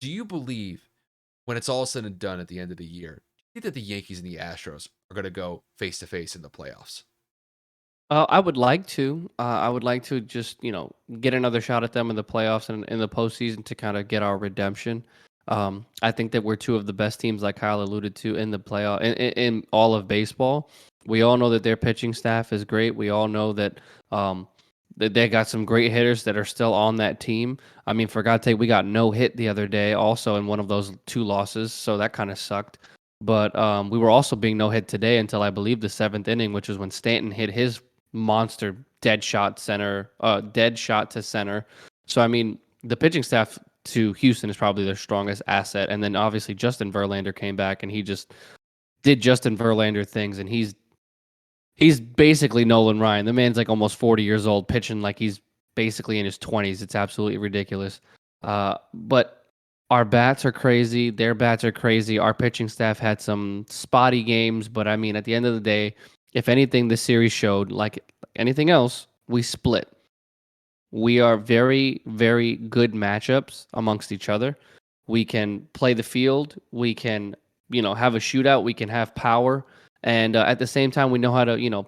Do you believe when it's all said and done at the end of the year, do you think that the Yankees and the Astros are going to go face to face in the playoffs? I would like to. I would like to just get another shot at them in the playoffs and in the postseason to kind of get our redemption. I think that we're two of the best teams, like Kyle alluded to, in the playoff in all of baseball. We all know that their pitching staff is great. We all know that they got some great hitters that are still on that team. I mean, for God's sake, we got no hit the other day, also in one of those two losses, so that kind of sucked. But we were also being no hit today until I believe the seventh inning, which is when Stanton hit his monster dead shot to center. So I mean, the pitching staff to Houston is probably their strongest asset, and then obviously Justin Verlander came back and he just did Justin Verlander things, and he's basically Nolan Ryan. The man's like almost 40 years old, pitching like he's basically in his 20s. It's absolutely ridiculous. But our bats are crazy. Their bats are crazy. Our pitching staff had some spotty games, but I mean, at the end of the day, if anything, the series showed like anything else, we split. We are very, very good matchups amongst each other. We can play the field. We can, have a shootout. We can have power. And at the same time, we know how to,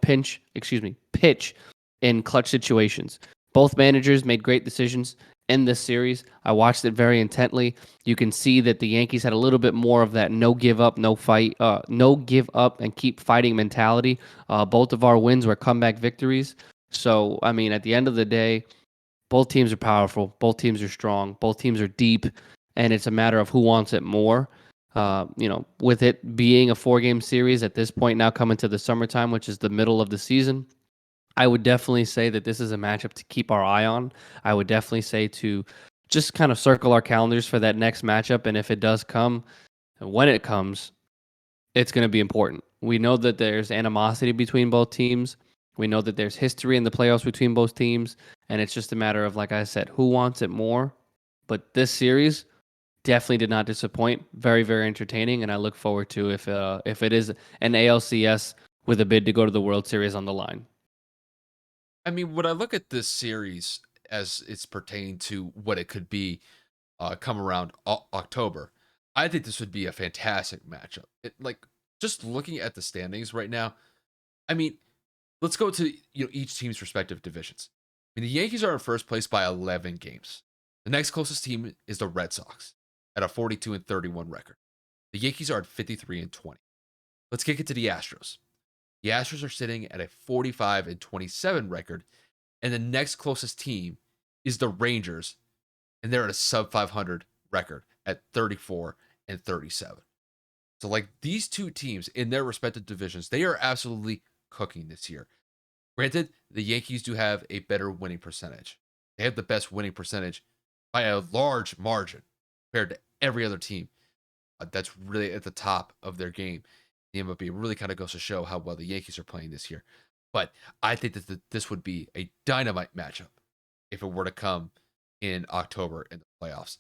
pitch in clutch situations. Both managers made great decisions in this series. I watched it very intently. You can see that the Yankees had a little bit more of that no give up, no fight, no give up and keep fighting mentality. Both of our wins were comeback victories. So, I mean, at the end of the day, both teams are powerful. Both teams are strong. Both teams are deep, and it's a matter of who wants it more. With it being a four-game series at this point now coming to the summertime, which is the middle of the season, I would definitely say that this is a matchup to keep our eye on. I would definitely say to just kind of circle our calendars for that next matchup, and if it does come, when it comes, it's going to be important. We know that there's animosity between both teams. We know that there's history in the playoffs between both teams, and it's just a matter of, like I said, who wants it more. But this series definitely did not disappoint. Very, very entertaining, and I look forward to if it is an ALCS with a bid to go to the World Series on the line. I mean, when I look at this series as it's pertaining to what it could be come around October, I think this would be a fantastic matchup. Like just looking at the standings right now, I mean, let's go to each team's respective divisions. I mean, the Yankees are in first place by 11 games. The next closest team is the Red Sox at a 42-31 record. The Yankees are at 53-20. Let's kick it to the Astros. The Astros are sitting at a 45-27 record, and the next closest team is the Rangers, and they're at a sub 500 record at 34-37. So, like these two teams in their respective divisions, they are absolutely cooking this year. Granted, the Yankees do have a better winning percentage. They have the best winning percentage by a large margin compared to every other team that's really at the top of their game. The MLB really kind of goes to show how well the Yankees are playing this year. But I think that this would be a dynamite matchup if it were to come in October in the playoffs.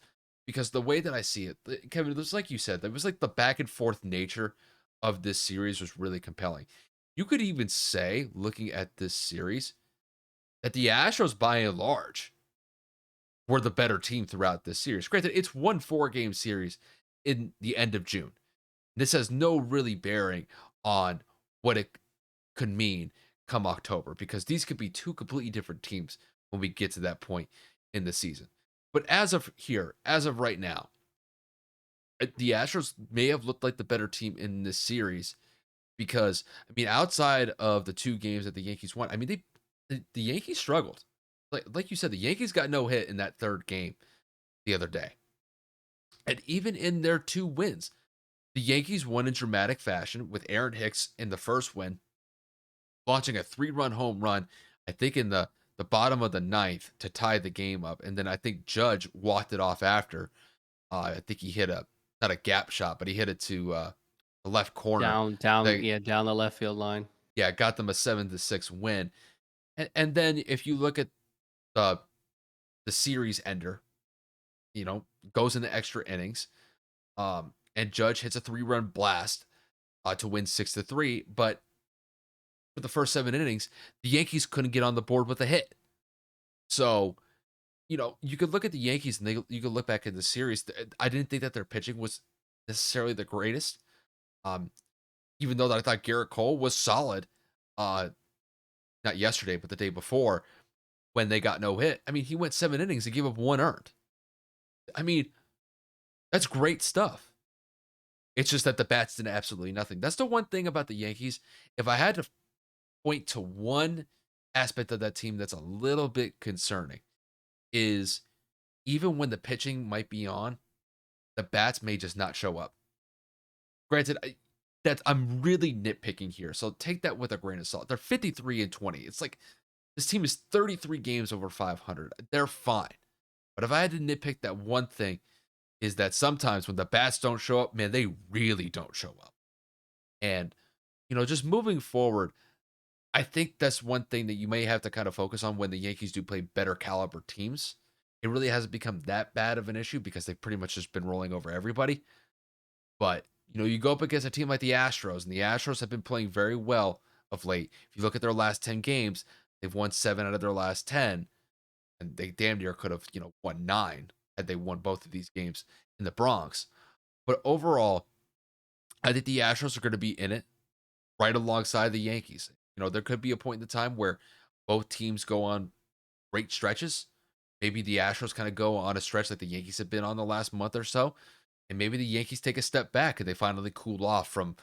Because the way that I see it, Kevin, it was like you said, it was like the back and forth nature of this series was really compelling. You could even say, looking at this series, that the Astros, by and large, were the better team throughout this series. Granted, it's one 4-game series in the end of June. This has no really bearing on what it could mean come October because these could be two completely different teams when we get to that point in the season. But as of here, as of right now, the Astros may have looked like the better team in this series because I mean, outside of the two games that the Yankees won, I mean, the Yankees struggled. Like you said, the Yankees got no hit in that third game the other day, and even in their two wins, the Yankees won in dramatic fashion with Aaron Hicks in the first win, launching a 3-run home run. I think in the bottom of the ninth to tie the game up, and then I think Judge walked it off after. I think he hit a not a gap shot, but he hit it to the left corner. They Down the left field line. yeah got them a 7-6 win. And then if you look at the the series ender, goes into extra innings, and Judge hits a 3-run blast to win 6-3. But for the first 7 innings, the Yankees couldn't get on the board with a hit. So you could look at the Yankees and you could look back in the series. I didn't think that their pitching was necessarily the greatest. Um, Even though that I thought Garrett Cole was solid, uh, not yesterday, but the day before when they got no hit. I mean, he went 7 innings and gave up one earned. I mean, that's great stuff. It's just that the bats did absolutely nothing. That's the one thing about the Yankees. If I had to point to one aspect of that team that's a little bit concerning, is even when the pitching might be on, the bats may just not show up. Granted, I'm really nitpicking here, so take that with a grain of salt. They're 53-20. It's like this team is 33 games over 500. They're fine. But if I had to nitpick that one thing, is that sometimes when the bats don't show up, man, they really don't show up. And just moving forward, I think that's one thing that you may have to kind of focus on when the Yankees do play better caliber teams. It really hasn't become that bad of an issue because they've pretty much just been rolling over everybody. But, you go up against a team like the Astros, and the Astros have been playing very well of late. If you look at their last 10 games, they've won 7 out of their last 10, and they damn near could have, won 9 had they won both of these games in the Bronx. But overall, I think the Astros are going to be in it right alongside the Yankees. There could be a point in the time where both teams go on great stretches. Maybe the Astros kind of go on a stretch like the Yankees have been on the last month or so. And maybe the Yankees take a step back and they finally cool off from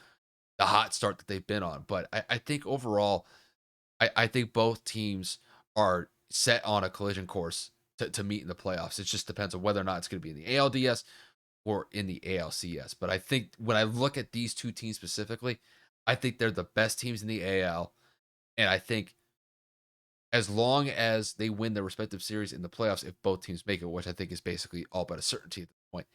the hot start that they've been on. But I think overall, I think both teams are set on a collision course to meet in the playoffs. It just depends on whether or not it's going to be in the ALDS or in the ALCS. But I think when I look at these two teams specifically, I think they're the best teams in the AL. And I think as long as they win their respective series in the playoffs, if both teams make it, which I think is basically all but a certainty at this point,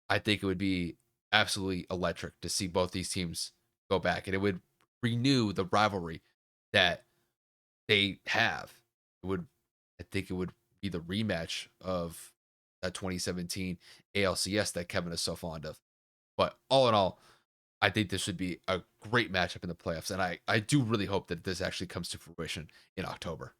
I think it would be absolutely electric to see both these teams go back. And it would renew the rivalry that they have. I think it would be the rematch of that 2017 ALCS that Kevin is so fond of. But all in all, I think this would be a great matchup in the playoffs. And I do really hope that this actually comes to fruition in October.